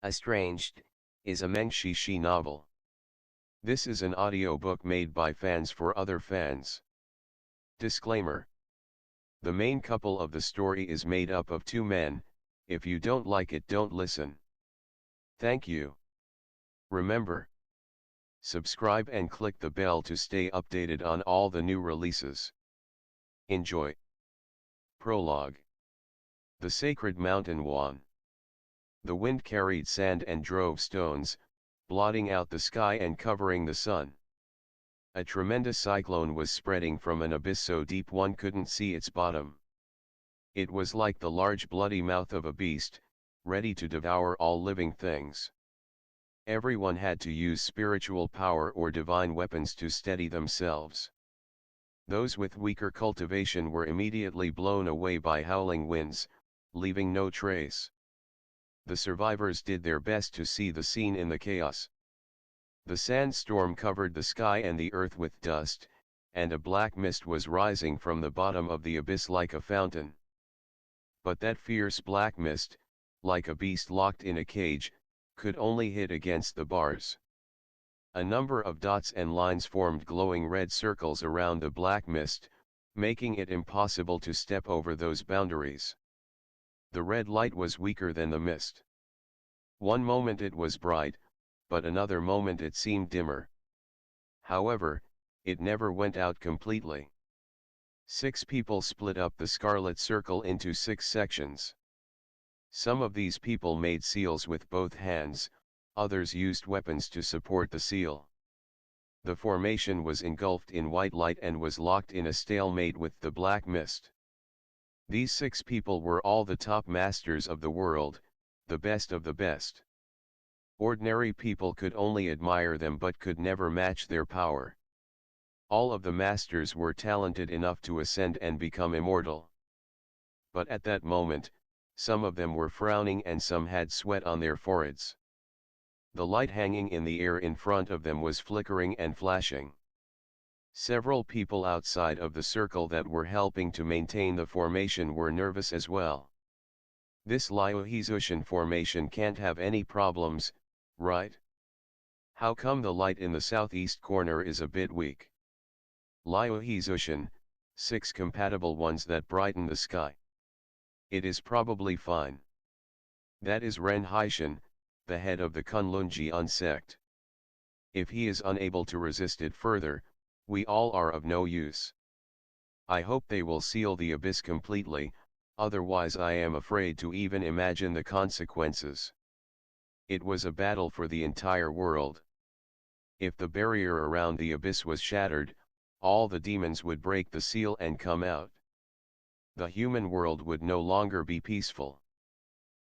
Estranged, is a Meng Shi novel. This is an audiobook made by fans for other fans. Disclaimer. The main couple of the story is made up of two men. If you don't like it, don't listen. Thank you. Remember, subscribe and click the bell to stay updated on all the new releases. Enjoy. Prologue. The Sacred Mountain Wan. The wind carried sand and drove stones, blotting out the sky and covering the sun. A tremendous cyclone was spreading from an abyss so deep one couldn't see its bottom. It was like the large bloody mouth of a beast, ready to devour all living things. Everyone had to use spiritual power or divine weapons to steady themselves. Those with weaker cultivation were immediately blown away by howling winds, leaving no trace. The survivors did their best to see the scene in the chaos. The sandstorm covered the sky and the earth with dust, and a black mist was rising from the bottom of the abyss like a fountain. But that fierce black mist, like a beast locked in a cage, could only hit against the bars. A number of dots and lines formed glowing red circles around the black mist, making it impossible to step over those boundaries. The red light was weaker than the mist. One moment it was bright, but another moment it seemed dimmer. However, it never went out completely. 6 people split up the scarlet circle into 6 sections. Some of these people made seals with both hands, others used weapons to support the seal. The formation was engulfed in white light and was locked in a stalemate with the black mist. These 6 people were all the top masters of the world, the best of the best. Ordinary people could only admire them but could never match their power. All of the masters were talented enough to ascend and become immortal. But at that moment, some of them were frowning and some had sweat on their foreheads. The light hanging in the air in front of them was flickering and flashing. Several people outside of the circle that were helping to maintain the formation were nervous as well. This Liu-Hezushan formation can't have any problems, right? How come the light in the southeast corner is a bit weak? Liu-Hezushan, 6 compatible ones that brighten the sky. It is probably fine. That is Ren Haishan, the head of the Kunlun sect. If he is unable to resist it further, we all are of no use. I hope they will seal the abyss completely, otherwise I am afraid to even imagine the consequences. It was a battle for the entire world. If the barrier around the abyss was shattered, all the demons would break the seal and come out. The human world would no longer be peaceful.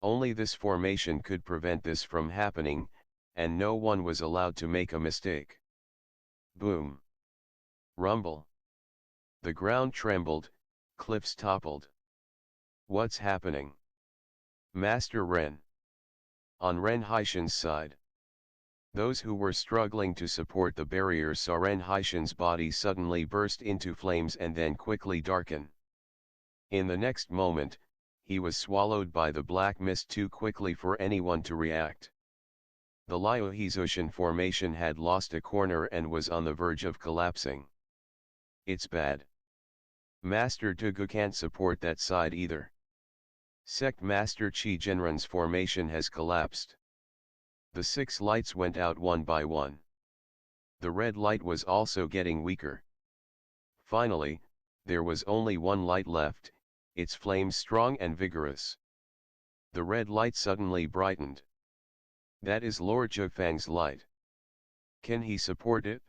Only this formation could prevent this from happening, and no one was allowed to make a mistake. Boom. Rumble. The ground trembled, cliffs toppled. What's happening? Master Ren. On Ren Haishan's side. Those who were struggling to support the barrier saw Ren Haishan's body suddenly burst into flames and then quickly darken. In the next moment, he was swallowed by the black mist too quickly for anyone to react. The Liu-Hezushan formation had lost a corner and was on the verge of collapsing. It's bad. Master Tugu can't support that side either. Sect Master Chi Genren's formation has collapsed. The 6 lights went out one by one. The red light was also getting weaker. Finally, there was only one light left, its flames strong and vigorous. The red light suddenly brightened. That is Lord Zhifang's light. Can he support it?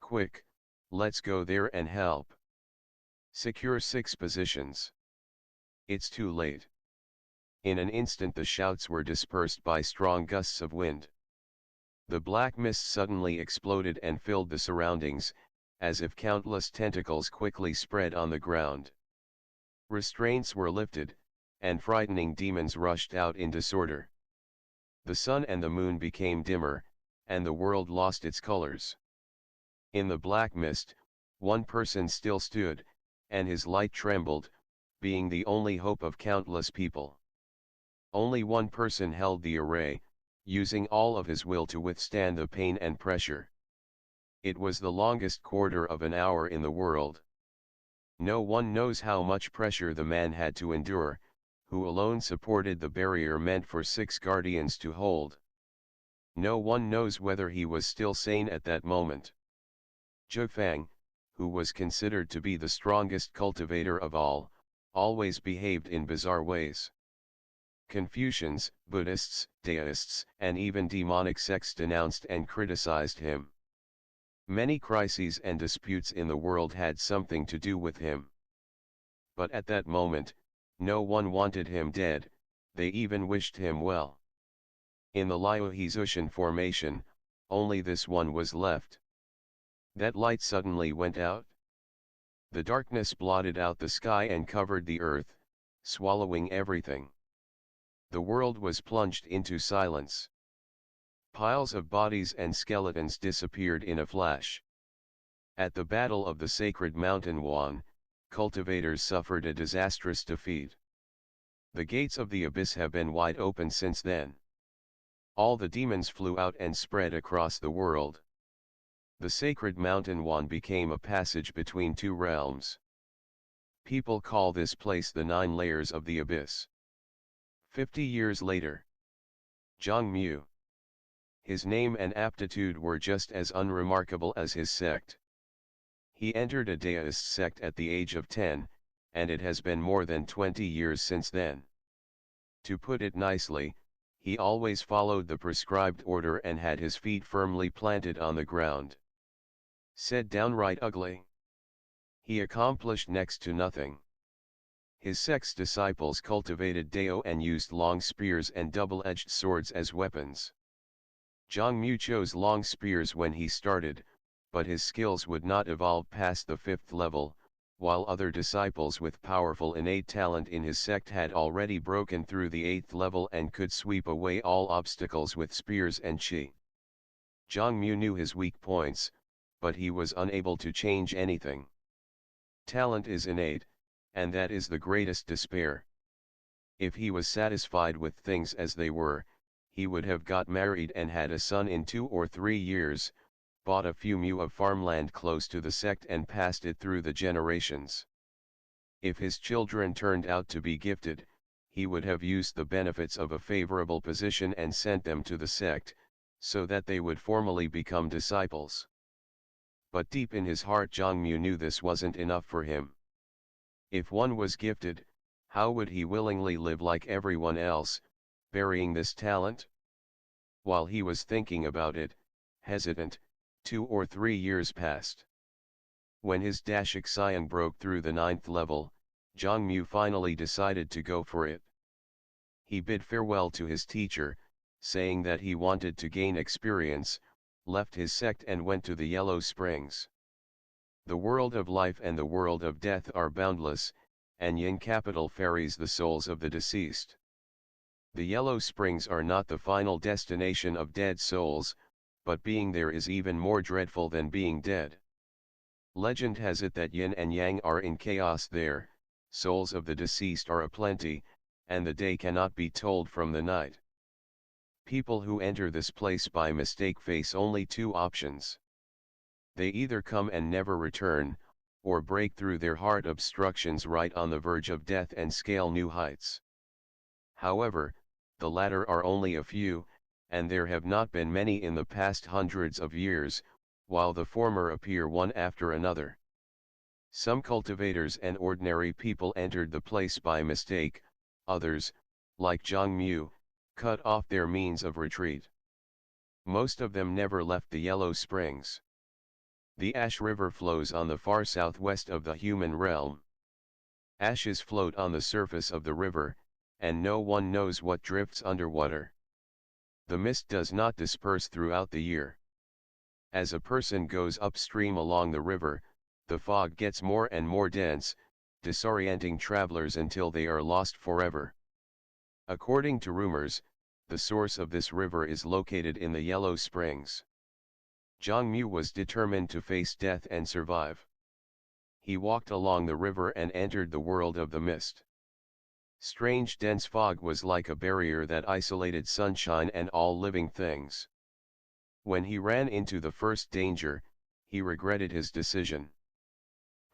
Quick, let's go there and help. Secure 6 positions. It's too late. In an instant the shouts were dispersed by strong gusts of wind. The black mist suddenly exploded and filled the surroundings, as if countless tentacles quickly spread on the ground. Restraints were lifted, and frightening demons rushed out in disorder. The sun and the moon became dimmer, and the world lost its colors. In the black mist, one person still stood, and his light trembled, being the only hope of countless people. Only one person held the array, using all of his will to withstand the pain and pressure. It was the longest quarter of an hour in the world. No one knows how much pressure the man had to endure, who alone supported the barrier meant for 6 guardians to hold. No one knows whether he was still sane at that moment. Zhifang, who was considered to be the strongest cultivator of all, always behaved in bizarre ways. Confucians, Buddhists, Deists, and even demonic sects denounced and criticized him. Many crises and disputes in the world had something to do with him. But at that moment, no one wanted him dead, they even wished him well. In the Liuhezushan formation, only this one was left. That light suddenly went out. The darkness blotted out the sky and covered the earth, swallowing everything. The world was plunged into silence. Piles of bodies and skeletons disappeared in a flash. At the Battle of the Sacred Mountain Wan, cultivators suffered a disastrous defeat. The gates of the abyss have been wide open since then. All the demons flew out and spread across the world. The Sacred Mountain Wan became a passage between 2 realms. People call this place the 9 layers of the abyss. 50 years later. Zhangmu. His name and aptitude were just as unremarkable as his sect. He entered a Daoist sect at the age of 10, and it has been more than 20 years since then. To put it nicely, he always followed the prescribed order and had his feet firmly planted on the ground. Said downright ugly. He accomplished next to nothing. His sect's disciples cultivated Dao and used long spears and double-edged swords as weapons. Zhangmu chose long spears when he started, but his skills would not evolve past the 5th level, while other disciples with powerful innate talent in his sect had already broken through the 8th level and could sweep away all obstacles with spears and qi. Zhangmu knew his weak points, but he was unable to change anything. Talent is innate, and that is the greatest despair. If he was satisfied with things as they were, he would have got married and had a son in 2 or 3 years, bought a few mu of farmland close to the sect and passed it through the generations. If his children turned out to be gifted, he would have used the benefits of a favorable position and sent them to the sect, so that they would formally become disciples. But deep in his heart Zhangmu knew this wasn't enough for him. If one was gifted, how would he willingly live like everyone else, burying this talent? While he was thinking about it, hesitant, 2 or 3 years passed. When his Dashik Xiang broke through the 9th level, Zhangmu finally decided to go for it. He bid farewell to his teacher, saying that he wanted to gain experience, left his sect and went to the Yellow Springs. The world of life and the world of death are boundless, and Yin capital ferries the souls of the deceased. The Yellow Springs are not the final destination of dead souls, but being there is even more dreadful than being dead. Legend has it that yin and yang are in chaos there, souls of the deceased are aplenty, and the day cannot be told from the night. People who enter this place by mistake face only 2 options. They either come and never return, or break through their heart obstructions right on the verge of death and scale new heights. However, the latter are only a few, and there have not been many in the past hundreds of years, while the former appear one after another. Some cultivators and ordinary people entered the place by mistake, others, like Zhangmu, cut off their means of retreat. Most of them never left the Yellow Springs. The Ash River flows on the far southwest of the human realm. Ashes float on the surface of the river, and no one knows what drifts underwater. The mist does not disperse throughout the year. As a person goes upstream along the river, the fog gets more and more dense, disorienting travelers until they are lost forever. According to rumors, the source of this river is located in the Yellow Springs. Zhangmu was determined to face death and survive. He walked along the river and entered the world of the mist. Strange dense fog was like a barrier that isolated sunshine and all living things. When he ran into the first danger, he regretted his decision.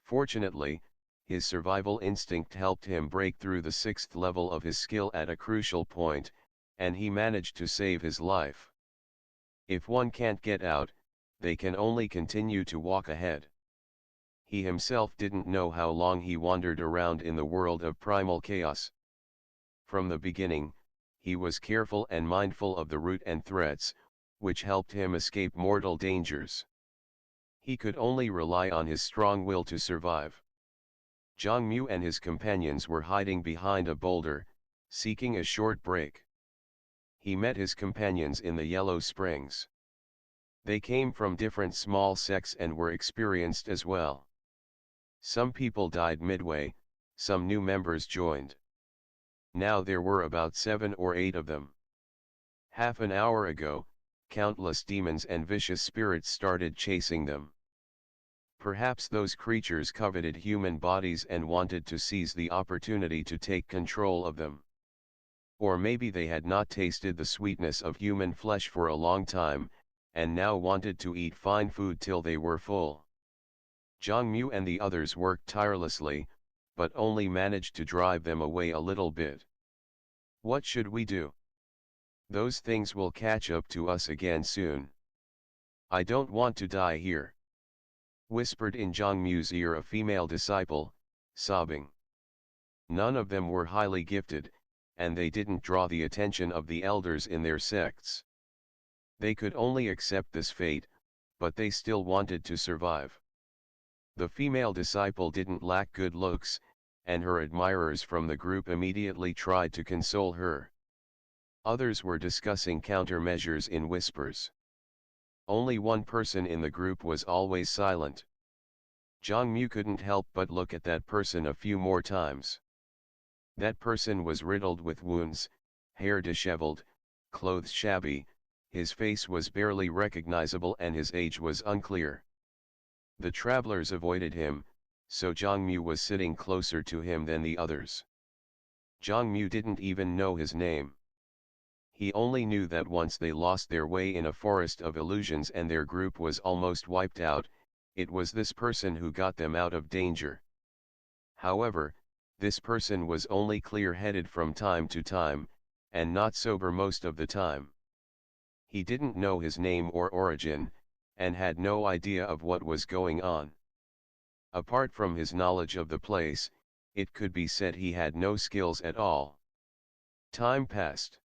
Fortunately, his survival instinct helped him break through the sixth level of his skill at a crucial point, and he managed to save his life. If one can't get out, they can only continue to walk ahead. He himself didn't know how long he wandered around in the world of primal chaos. From the beginning, he was careful and mindful of the route and threats, which helped him escape mortal dangers. He could only rely on his strong will to survive. Ch00 and his companions were hiding behind a boulder, seeking a short break. He met his companions in the Yellow Springs. They came from different small sects and were experienced as well. Some people died midway, some new members joined. Now there were about 7 or 8 of them. Half an hour ago, countless demons and vicious spirits started chasing them. Perhaps those creatures coveted human bodies and wanted to seize the opportunity to take control of them. Or maybe they had not tasted the sweetness of human flesh for a long time, and now wanted to eat fine food till they were full. Ch00 and the others worked tirelessly, but only managed to drive them away a little bit. What should we do? Those things will catch up to us again soon. I don't want to die here, whispered in Ch00's ear a female disciple, sobbing. None of them were highly gifted, and they didn't draw the attention of the elders in their sects. They could only accept this fate, but they still wanted to survive. The female disciple didn't lack good looks, and her admirers from the group immediately tried to console her. Others were discussing countermeasures in whispers. Only one person in the group was always silent. Ch00 couldn't help but look at that person a few more times. That person was riddled with wounds, hair disheveled, clothes shabby, his face was barely recognizable and his age was unclear. The travelers avoided him, so Ch00 was sitting closer to him than the others. Ch00 didn't even know his name. He only knew that once they lost their way in a forest of illusions and their group was almost wiped out, it was this person who got them out of danger. However, this person was only clear-headed from time to time, and not sober most of the time. He didn't know his name or origin, and had no idea of what was going on. Apart from his knowledge of the place, it could be said he had no skills at all. Time passed.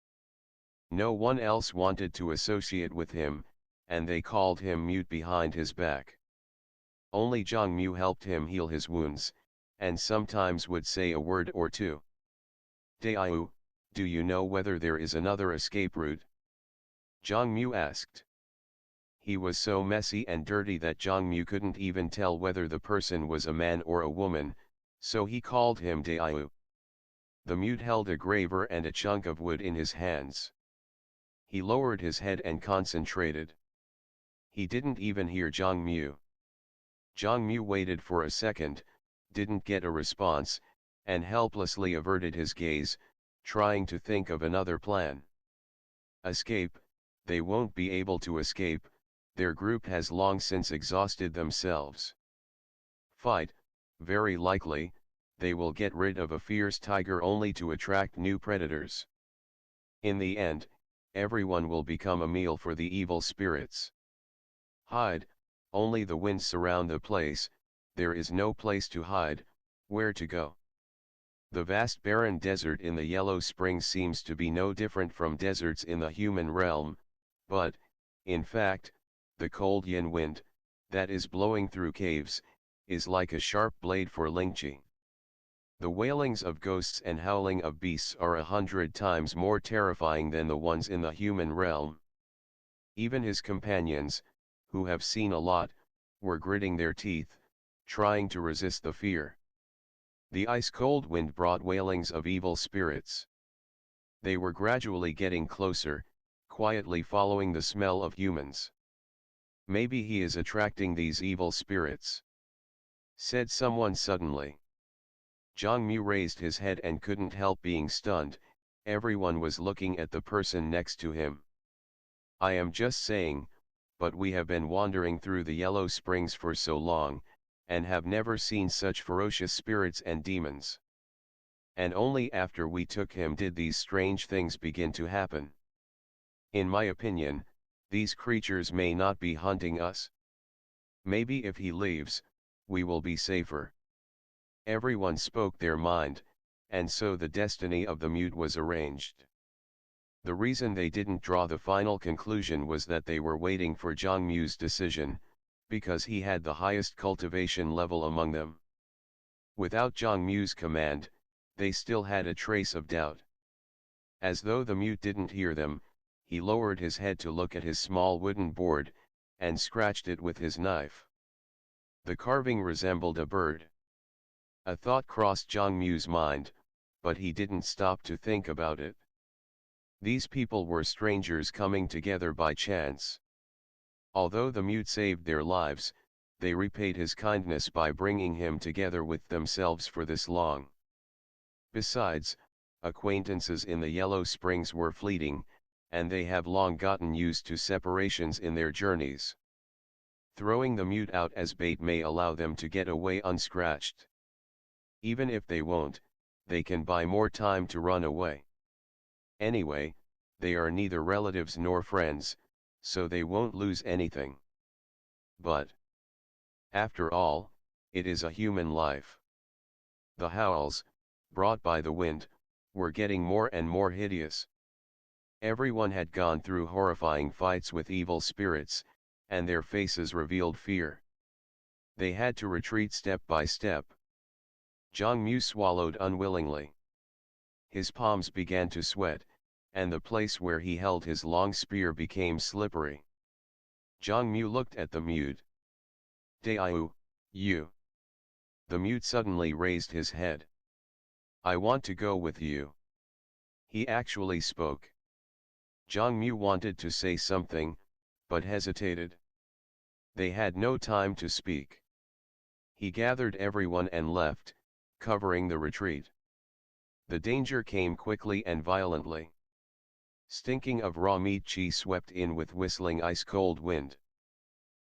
No one else wanted to associate with him, and they called him mute behind his back. Only Ch00 helped him heal his wounds, and sometimes would say a word or two. "Anew, do you know whether there is another escape route?" Ch00 asked. He was so messy and dirty that Ch00 couldn't even tell whether the person was a man or a woman, so he called him Anew. The mute held a graver and a chunk of wood in his hands. He lowered his head and concentrated. He didn't even hear Ch00. Ch00 waited for a second, didn't get a response, and helplessly averted his gaze, trying to think of another plan. Escape, they won't be able to escape, their group has long since exhausted themselves. Fight, very likely, they will get rid of a fierce tiger only to attract new predators. In the end, everyone will become a meal for the evil spirits. Hide, only the winds surround the place, there is no place to hide, where to go. The vast barren desert in the Yellow Springs seems to be no different from deserts in the human realm, but, in fact, the cold yin wind, that is blowing through caves, is like a sharp blade for Lingqi. The wailings of ghosts and howling of beasts are 100 times more terrifying than the ones in the human realm. Even his companions, who have seen a lot, were gritting their teeth, trying to resist the fear. The ice-cold wind brought wailings of evil spirits. They were gradually getting closer, quietly following the smell of humans. "Maybe he is attracting these evil spirits," said someone suddenly. Ch00 raised his head and couldn't help being stunned. Everyone was looking at the person next to him. I am just saying, but we have been wandering through the Yellow Springs for so long, and have never seen such ferocious spirits and demons. And only after we took him did these strange things begin to happen. In my opinion, these creatures may not be hunting us. Maybe if he leaves, we will be safer. Everyone spoke their mind, and so the destiny of the mute was arranged. The reason they didn't draw the final conclusion was that they were waiting for Ch00's decision, because he had the highest cultivation level among them. Without Ch00's command, they still had a trace of doubt. As though the mute didn't hear them, he lowered his head to look at his small wooden board, and scratched it with his knife. The carving resembled a bird. A thought crossed Ch00's mind, but he didn't stop to think about it. These people were strangers coming together by chance. Although the mute saved their lives, they repaid his kindness by bringing him together with themselves for this long. Besides, acquaintances in the Yellow Springs were fleeting, and they have long gotten used to separations in their journeys. Throwing the mute out as bait may allow them to get away unscratched. Even if they won't, they can buy more time to run away. Anyway, they are neither relatives nor friends, so they won't lose anything. But, after all, it is a human life. The howls, brought by the wind, were getting more and more hideous. Everyone had gone through horrifying fights with evil spirits, and their faces revealed fear. They had to retreat step by step. Ch00 swallowed unwillingly. His palms began to sweat, and the place where he held his long spear became slippery. Ch00 looked at the mute. "Anew, you." The mute suddenly raised his head. "I want to go with you." He actually spoke. Ch00 wanted to say something, but hesitated. They had no time to speak. He gathered everyone and left, covering the retreat. The danger came quickly and violently. Stinking of raw meat, chi swept in with whistling ice-cold wind.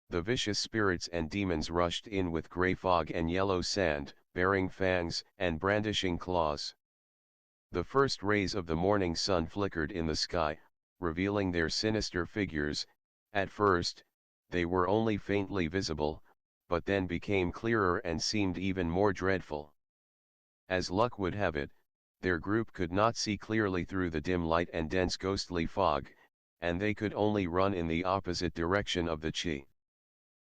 The vicious spirits and demons rushed in with grey fog and yellow sand, bearing fangs and brandishing claws. The first rays of the morning sun flickered in the sky, revealing their sinister figures. At first, they were only faintly visible, but then became clearer and seemed even more dreadful. As luck would have it, their group could not see clearly through the dim light and dense ghostly fog, and they could only run in the opposite direction of the Ch00.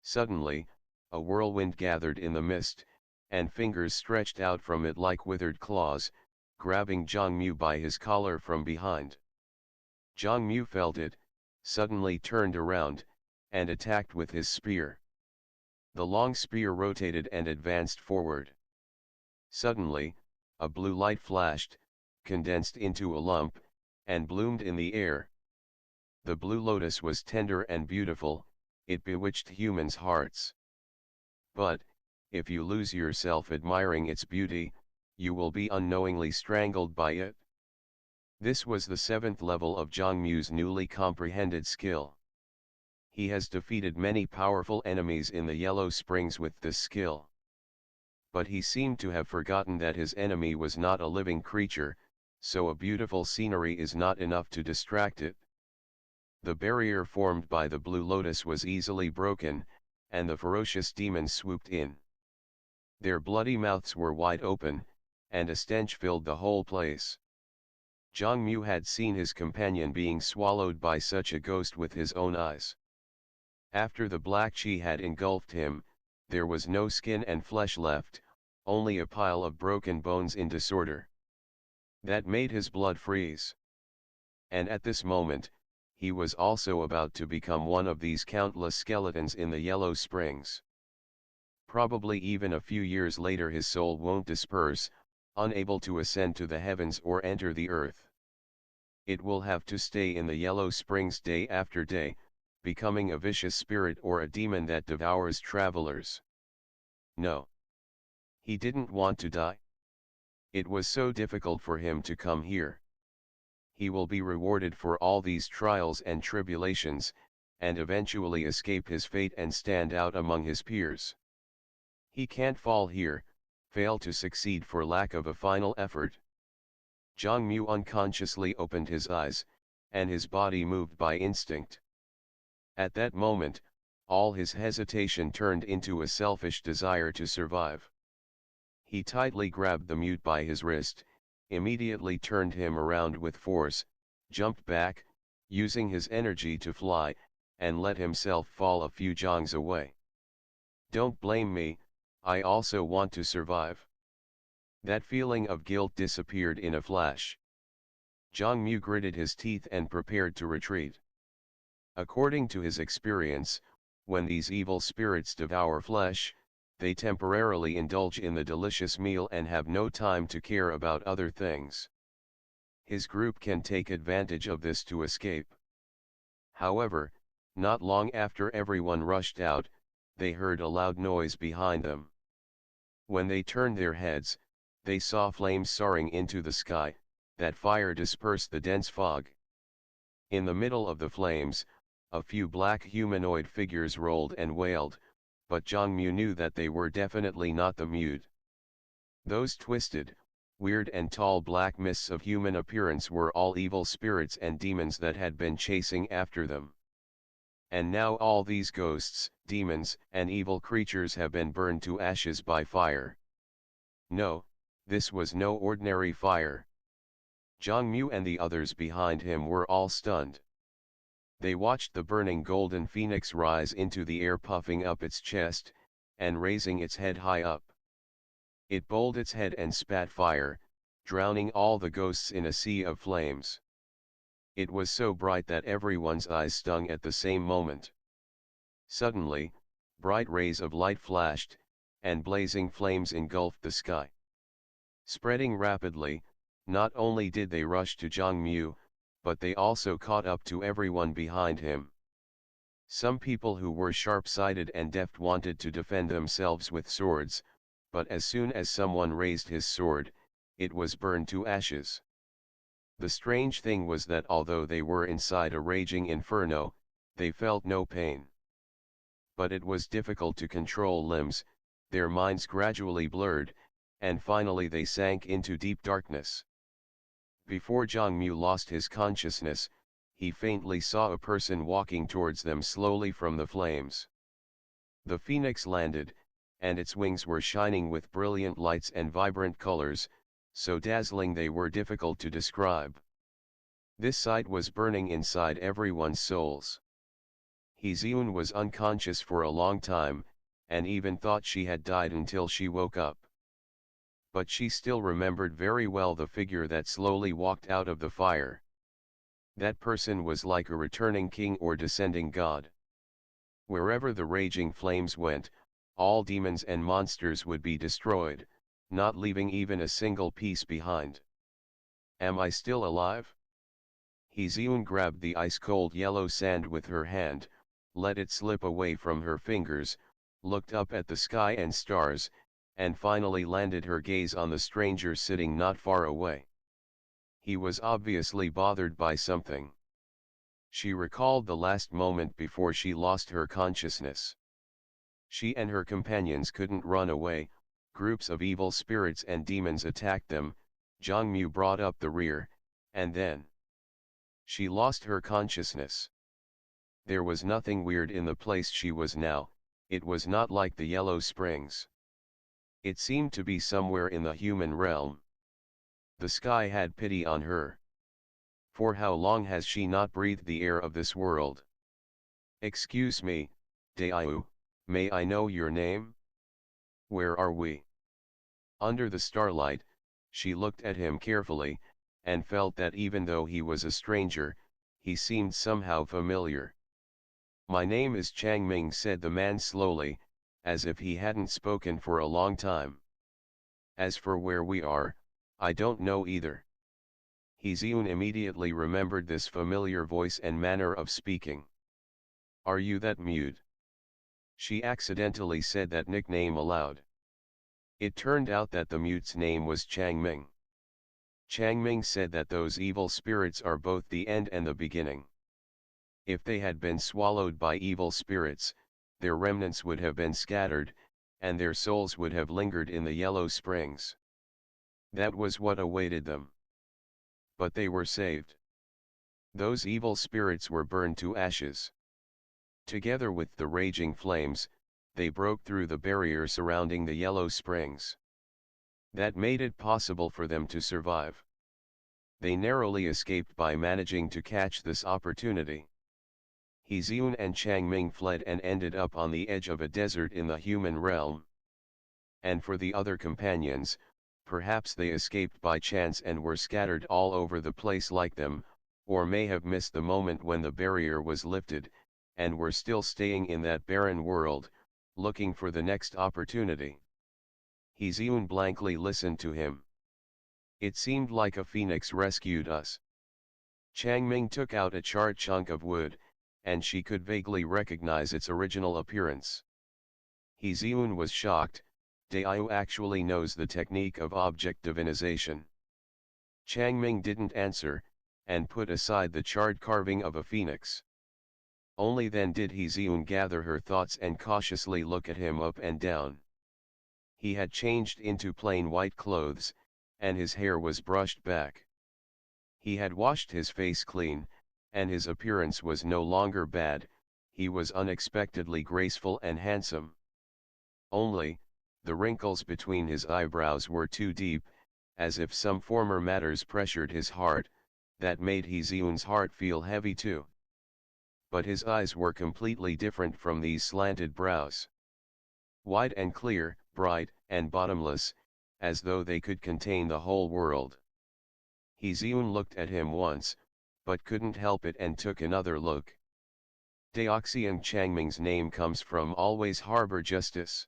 Suddenly, a whirlwind gathered in the mist, and fingers stretched out from it like withered claws, grabbing Ch00 by his collar from behind. Ch00 felt it, suddenly turned around, and attacked with his spear. The long spear rotated and advanced forward. Suddenly, a blue light flashed, condensed into a lump, and bloomed in the air. The blue lotus was tender and beautiful, it bewitched humans' hearts. But, if you lose yourself admiring its beauty, you will be unknowingly strangled by it. This was the 7th level of Ch00's newly comprehended skill. He has defeated many powerful enemies in the Yellow Springs with this skill. But he seemed to have forgotten that his enemy was not a living creature, so a beautiful scenery is not enough to distract it. The barrier formed by the blue lotus was easily broken, and the ferocious demons swooped in. Their bloody mouths were wide open, and a stench filled the whole place. Ch00 had seen his companion being swallowed by such a ghost with his own eyes. After the black chi had engulfed him, there was no skin and flesh left, only a pile of broken bones in disorder. That made his blood freeze. And at this moment, he was also about to become one of these countless skeletons in the Yellow Springs. Probably even a few years later his soul won't disperse, unable to ascend to the heavens or enter the earth. It will have to stay in the Yellow Springs day after day, becoming a vicious spirit or a demon that devours travelers. No. He didn't want to die. It was so difficult for him to come here. He will be rewarded for all these trials and tribulations, and eventually escape his fate and stand out among his peers. He can't fall here, fail to succeed for lack of a final effort. Mu unconsciously opened his eyes, and his body moved by instinct. At that moment, all his hesitation turned into a selfish desire to survive. He tightly grabbed the mute by his wrist, immediately turned him around with force, jumped back, using his energy to fly, and let himself fall a few jongs away. Don't blame me, I also want to survive. That feeling of guilt disappeared in a flash. Mu gritted his teeth and prepared to retreat. According to his experience, when these evil spirits devour flesh, they temporarily indulge in the delicious meal and have no time to care about other things. His group can take advantage of this to escape. However, not long after everyone rushed out, they heard a loud noise behind them. When they turned their heads, they saw flames soaring into the sky. That fire dispersed the dense fog. In the middle of the flames, a few black humanoid figures rolled and wailed, but Mu knew that they were definitely not the mute. Those twisted, weird and tall black mists of human appearance were all evil spirits and demons that had been chasing after them. And now all these ghosts, demons, and evil creatures have been burned to ashes by fire. No, this was no ordinary fire. Mu and the others behind him were all stunned. They watched the burning golden phoenix rise into the air, puffing up its chest, and raising its head high up. It bowled its head and spat fire, drowning all the ghosts in a sea of flames. It was so bright that everyone's eyes stung at the same moment. Suddenly, bright rays of light flashed, and blazing flames engulfed the sky. Spreading rapidly, not only did they rush to Mu, but they also caught up to everyone behind him. Some people who were sharp-sighted and deft wanted to defend themselves with swords, but as soon as someone raised his sword, it was burned to ashes. The strange thing was that although they were inside a raging inferno, they felt no pain. But it was difficult to control limbs, their minds gradually blurred, and finally they sank into deep darkness. Before Mu lost his consciousness, he faintly saw a person walking towards them slowly from the flames. The phoenix landed, and its wings were shining with brilliant lights and vibrant colors, so dazzling they were difficult to describe. This sight was burning inside everyone's souls. Ch00 was unconscious for a long time, and even thought she had died until she woke up. But she still remembered very well the figure that slowly walked out of the fire. That person was like a returning king or descending god. Wherever the raging flames went, all demons and monsters would be destroyed, not leaving even a single piece behind. Am I still alive? Ch00 grabbed the ice-cold yellow sand with her hand, let it slip away from her fingers, looked up at the sky and stars, and finally landed her gaze on the stranger sitting not far away. He was obviously bothered by something. She recalled the last moment before she lost her consciousness. She and her companions couldn't run away, groups of evil spirits and demons attacked them, Mu brought up the rear, and then she lost her consciousness. There was nothing weird in the place she was now, it was not like the Yellow Springs. It seemed to be somewhere in the human realm. The sky had pity on her. For how long has she not breathed the air of this world? Excuse me, Dayu, may I know your name? Where are we? Under the starlight, she looked at him carefully, and felt that even though he was a stranger, he seemed somehow familiar. My name is Changming, said the man slowly, as if he hadn't spoken for a long time. As for where we are, I don't know either. Ch00 immediately remembered this familiar voice and manner of speaking. Are you that mute? She accidentally said that nickname aloud. It turned out that the mute's name was Changming. Changming said that those evil spirits are both the end and the beginning. If they had been swallowed by evil spirits, their remnants would have been scattered, and their souls would have lingered in the yellow springs. That was what awaited them. But they were saved. Those evil spirits were burned to ashes. Together with the raging flames, they broke through the barrier surrounding the yellow springs. That made it possible for them to survive. They narrowly escaped by managing to catch this opportunity. Ch00 and Changming fled and ended up on the edge of a desert in the human realm. And for the other companions, perhaps they escaped by chance and were scattered all over the place like them, or may have missed the moment when the barrier was lifted, and were still staying in that barren world, looking for the next opportunity. Ch00 blankly listened to him. It seemed like a phoenix rescued us. Changming took out a charred chunk of wood, and she could vaguely recognize its original appearance. Ch00 was shocked. Dayu actually knows the technique of object divinization. Changming didn't answer, and put aside the charred carving of a phoenix. Only then did Ch00 gather her thoughts and cautiously look at him up and down. He had changed into plain white clothes, and his hair was brushed back. He had washed his face clean, and his appearance was no longer bad, he was unexpectedly graceful and handsome. Only, the wrinkles between his eyebrows were too deep, as if some former matters pressured his heart, that made Ch00's heart feel heavy too. But his eyes were completely different from these slanted brows. Wide and clear, bright, and bottomless, as though they could contain the whole world. Ch00 looked at him once, but couldn't help it and took another look. Daoxiang Changming's name comes from always harbor justice.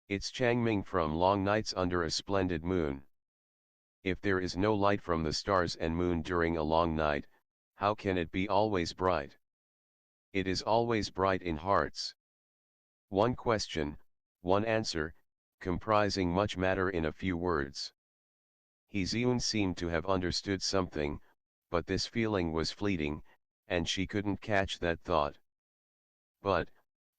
It's Changming from long nights under a splendid moon. If there is no light from the stars and moon during a long night, how can it be always bright? It is always bright in hearts. One question, one answer, comprising much matter in a few words. Ch00 seemed to have understood something, but this feeling was fleeting, and she couldn't catch that thought. But,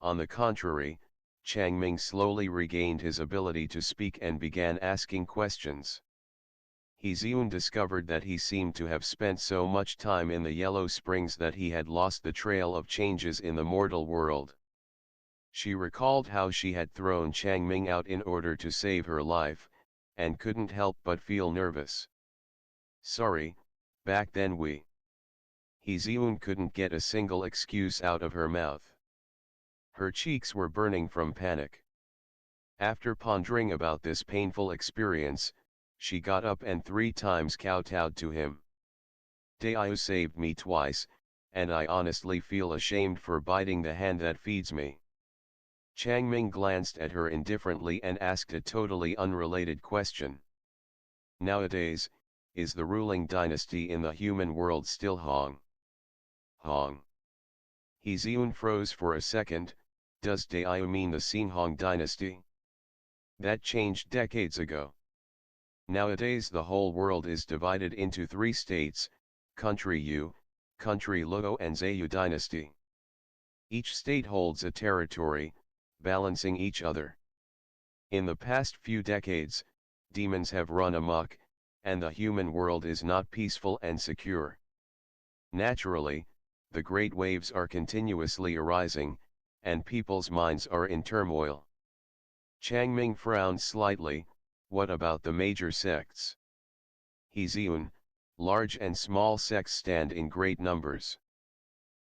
on the contrary, Changming slowly regained his ability to speak and began asking questions. Ch00 discovered that he seemed to have spent so much time in the yellow springs that he had lost the trail of changes in the mortal world. She recalled how she had thrown Changming out in order to save her life, and couldn't help but feel nervous. Sorry, back then Ch00 couldn't get a single excuse out of her mouth. Her cheeks were burning from panic. After pondering about this painful experience, she got up and 3 times kowtowed to him. Dayu saved me twice, and I honestly feel ashamed for biting the hand that feeds me. Changming glanced at her indifferently and asked a totally unrelated question. Nowadays, is the ruling dynasty in the human world still Hong? Hong. Ch00 froze for a second. Does Dayu mean the Xinhong dynasty? That changed decades ago. Nowadays the whole world is divided into 3 states, country Yu, country Luo and Zayu dynasty. Each state holds a territory, balancing each other. In the past few decades, demons have run amok, and the human world is not peaceful and secure. Naturally, the great waves are continuously arising, and people's minds are in turmoil. Changming frowned slightly. What about the major sects? Ch00, large and small sects stand in great numbers.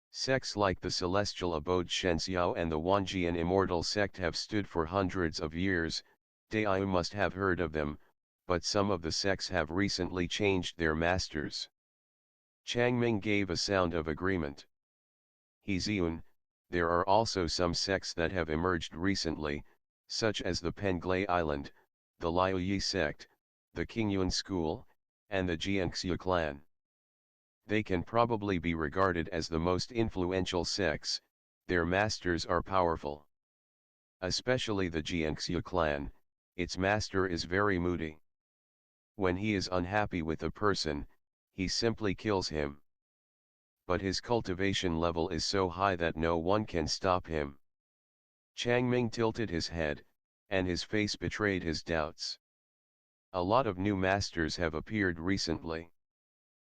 Sects like the celestial abode Shenxiao and the Wanjian immortal sect have stood for hundreds of years. Dayu must have heard of them, but some of the sects have recently changed their masters. Changming gave a sound of agreement. Ch00, there are also some sects that have emerged recently, such as the Penglai Island, the Liuyi sect, the Qingyuan school, and the Jiangxia clan. They can probably be regarded as the most influential sects. Their masters are powerful. Especially the Jiangxia clan, its master is very moody. When he is unhappy with a person, he simply kills him. But his cultivation level is so high that no one can stop him. Changming tilted his head, and his face betrayed his doubts. A lot of new masters have appeared recently.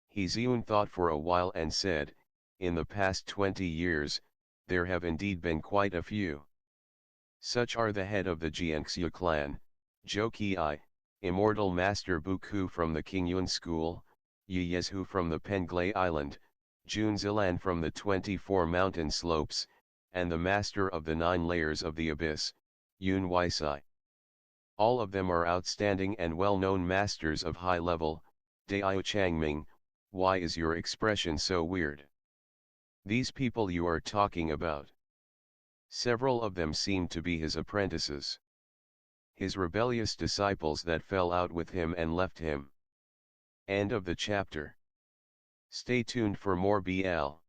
He Ziyun thought for a while and said, in the past 20 years, there have indeed been quite a few. Such are the head of the Jiangxia clan, Zhou Qi, Immortal Master Buku from the Qingyun school, Yi Yezhu from the Penglai Island, Jun Zilan from the 24 mountain slopes, and the Master of the 9 layers of the abyss, Yun Weisai. All of them are outstanding and well-known masters of high level. Daiyu Changming, why is your expression so weird? These people you are talking about. Several of them seem to be his apprentices. His rebellious disciples that fell out with him and left him. End of the chapter. Stay tuned for more BL.